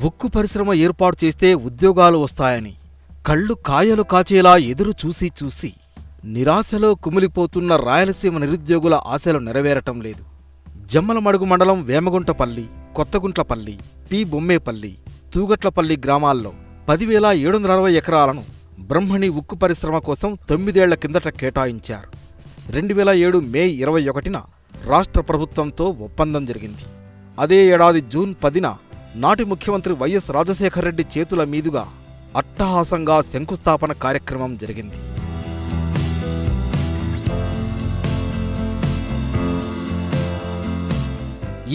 ఉక్కు పరిశ్రమ ఏర్పాటు చేస్తే ఉద్యోగాలు వస్తాయని కళ్ళు కాయలు కాచేలా ఎదురు చూసి చూసి నిరాశలో కుమిలిపోతున్న రాయలసీమ నిరుద్యోగుల ఆశలు నెరవేరటం లేదు. జమ్మలమడుగు మండలం వేమగుంటపల్లి, కొత్తగుంట్లపల్లి, పి బొమ్మేపల్లి, తూగట్లపల్లి గ్రామాల్లో 10,760 ఎకరాలను బ్రహ్మణి ఉక్కు పరిశ్రమ కోసం 9 ఏళ్ల కిందట కేటాయించారు. 2007 మే 21న రాష్ట్ర ప్రభుత్వంతో ఒప్పందం జరిగింది. అదే ఏడాది జూన్ 10న నాటి ముఖ్యమంత్రి వైఎస్ రాజశేఖర రెడ్డి చేతుల మీదుగా అట్టహాసంగా శంకుస్థాపన కార్యక్రమం జరిగింది.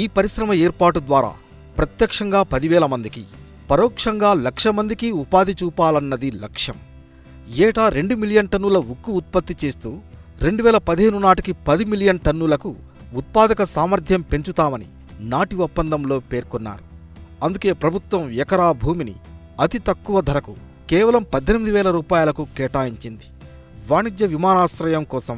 ఈ పరిశ్రమ ఏర్పాటు ద్వారా ప్రత్యక్షంగా 10,000 మందికి, పరోక్షంగా 1,00,000 మందికి ఉపాధి చూపాలన్నది లక్ష్యం. ఏటా 2 మిలియన్ టన్నుల ఉక్కు ఉత్పత్తి చేస్తూ 2015 నాటికి 10 మిలియన్ టన్నులకు ఉత్పాదక సామర్థ్యం పెంచుతామని నాటి ఒప్పందంలో పేర్కొన్నారు. అందుకే ప్రభుత్వం ఎకరా భూమిని అతి తక్కువ ధరకు కేవలం 18,000 రూపాయలకు కేటాయించింది. వాణిజ్య విమానాశ్రయం కోసం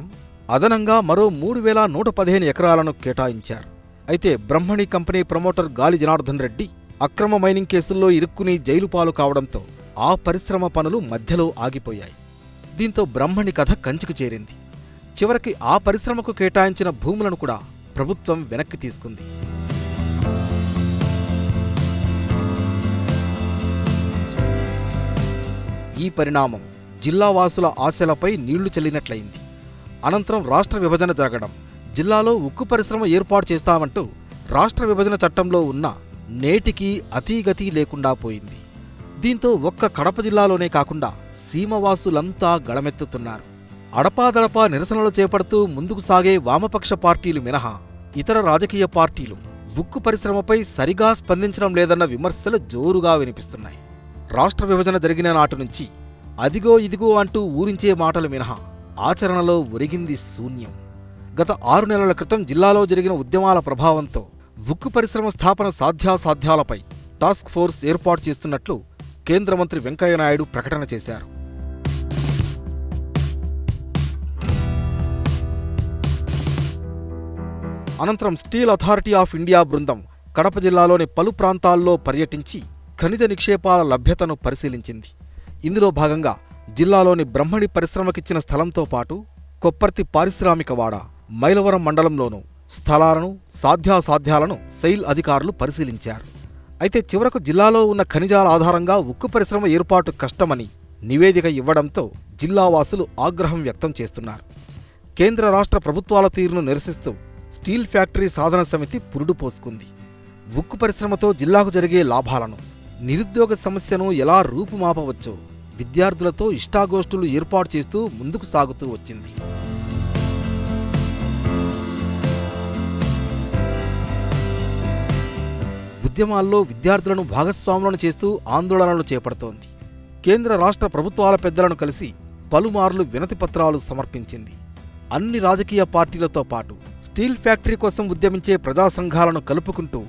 అదనంగా మరో 3,115 ఎకరాలను కేటాయించారు. అయితే బ్రహ్మణి కంపెనీ ప్రమోటర్ గాలి జనార్దన్ రెడ్డి అక్రమ మైనింగ్ కేసుల్లో ఇరుక్కుని జైలు పాలు కావడంతో ఆ పరిశ్రమ పనులు మధ్యలో ఆగిపోయాయి. దీంతో బ్రహ్మణి కథ కంచికి చేరింది. చివరికి ఆ పరిశ్రమకు కేటాయించిన భూములను కూడా ప్రభుత్వం వెనక్కి తీసుకుంది. ఈ పరిణామం జిల్లావాసుల ఆశలపై నీళ్లు చల్లినట్లయింది. అనంతరం రాష్ట్ర విభజన జరగడం, జిల్లాలో ఉక్కు పరిశ్రమ ఏర్పాటు చేస్తామంటూ రాష్ట్ర విభజన చట్టంలో ఉన్న నేటికి అతీగతి లేకుండా పోయింది. దీంతో ఒక్క కడప జిల్లాలోనే కాకుండా సీమవాసులంతా గళమెత్తుతున్నారు. అడపాదడపా నిరసనలు చేపడుతూ ముందుకు సాగే వామపక్ష పార్టీలు మినహా ఇతర రాజకీయ పార్టీలు ఉక్కు పరిశ్రమపై సరిగా స్పందించడం లేదన్న విమర్శలు జోరుగా వినిపిస్తున్నాయి. రాష్ట్ర విభజన జరిగిన నాటి నుంచి అదిగో ఇదిగో అంటూ ఊరించే మాటలు మినహా ఆచరణలో ఒరిగింది శూన్యం. గత 6 నెలల క్రితం జిల్లాలో జరిగిన ఉద్యమాల ప్రభావంతో ఉక్కు పరిశ్రమ స్థాపన సాధ్యాసాధ్యాలపై టాస్క్ ఫోర్స్ ఏర్పాటు చేస్తున్నట్లు కేంద్ర మంత్రి వెంకయ్యనాయుడు ప్రకటన చేశారు. అనంతరం స్టీల్ అథారిటీ ఆఫ్ ఇండియా బృందం కడప జిల్లాలోని పలు ప్రాంతాల్లో పర్యటించి ఖనిజ నిక్షేపాల లభ్యతను పరిశీలించింది. ఇందులో భాగంగా జిల్లాలోని బ్రహ్మణి పరిశ్రమకిచ్చిన స్థలంతో పాటు కొప్పర్తి పారిశ్రామికవాడ, మైలవరం మండలంలోనూ స్థలాలను, సాధ్యాసాధ్యాలను సెయిల్ అధికారులు పరిశీలించారు. అయితే చివరకు జిల్లాలో ఉన్న ఖనిజాల ఆధారంగా ఉక్కు పరిశ్రమ ఏర్పాటు కష్టమని నివేదిక ఇవ్వడంతో జిల్లావాసులు ఆగ్రహం వ్యక్తం చేస్తున్నారు. కేంద్ర రాష్ట్ర ప్రభుత్వాల తీరును నిరసిస్తూ స్టీల్ ఫ్యాక్టరీ సాధన సమితి పురుడు పోసుకుంది. ఉక్కు పరిశ్రమతో జిల్లాకు జరిగే లాభాలను, నిరుద్యోగ సమస్యను ఎలా రూపుమాపవచ్చో విద్యార్థులతో ఇష్టాగోష్ఠులు ఏర్పాటు చేస్తూ ముందుకు సాగుతూ వచ్చింది. ఉద్యమాల్లో విద్యార్థులను భాగస్వాములను చేస్తూ ఆందోళనలు చేపడుతోంది. కేంద్ర రాష్ట్ర ప్రభుత్వాల పెద్దలను కలిసి పలుమార్లు వినతి పత్రాలు సమర్పించింది. అన్ని రాజకీయ పార్టీలతో పాటు స్టీల్ ఫ్యాక్టరీ కోసం ఉద్యమించే ప్రజా సంఘాలను కలుపుకుంటూ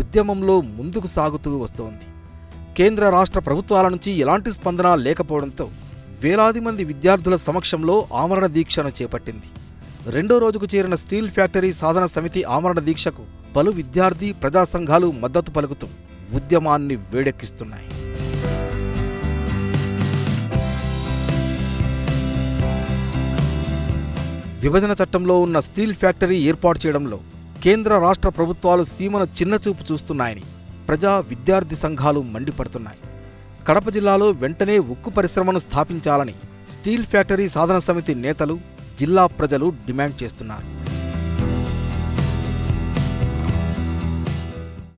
ఉద్యమంలో ముందుకు సాగుతూ వస్తోంది. కేంద్ర రాష్ట్ర ప్రభుత్వాల నుంచి ఎలాంటి స్పందన లేకపోవడంతో వేలాది మంది విద్యార్థుల సమక్షంలో ఆమరణ దీక్షను చేపట్టింది. 2వ రోజుకు చేరిన స్టీల్ ఫ్యాక్టరీ సాధన సమితి ఆమరణ దీక్షకు పలు విద్యార్థి ప్రజా సంఘాలు మద్దతు పలుకుతూ ఉద్యమాన్ని వేడెక్కిస్తున్నాయి. విభజన చట్టంలో ఉన్న స్టీల్ ఫ్యాక్టరీ ఏర్పాటు చేయడంలో కేంద్ర రాష్ట్ర ప్రభుత్వాలు సీమను చిన్నచూపు చూస్తున్నాయని ప్రజా విద్యార్థి సంఘాలు మండిపడుతున్నాయి. కడప జిల్లాలో వెంటనే ఉక్కు పరిశ్రమను స్థాపించాలని స్టీల్ ఫ్యాక్టరీ సాధన సమితి నేతలు, జిల్లా ప్రజలు డిమాండ్ చేస్తున్నారు.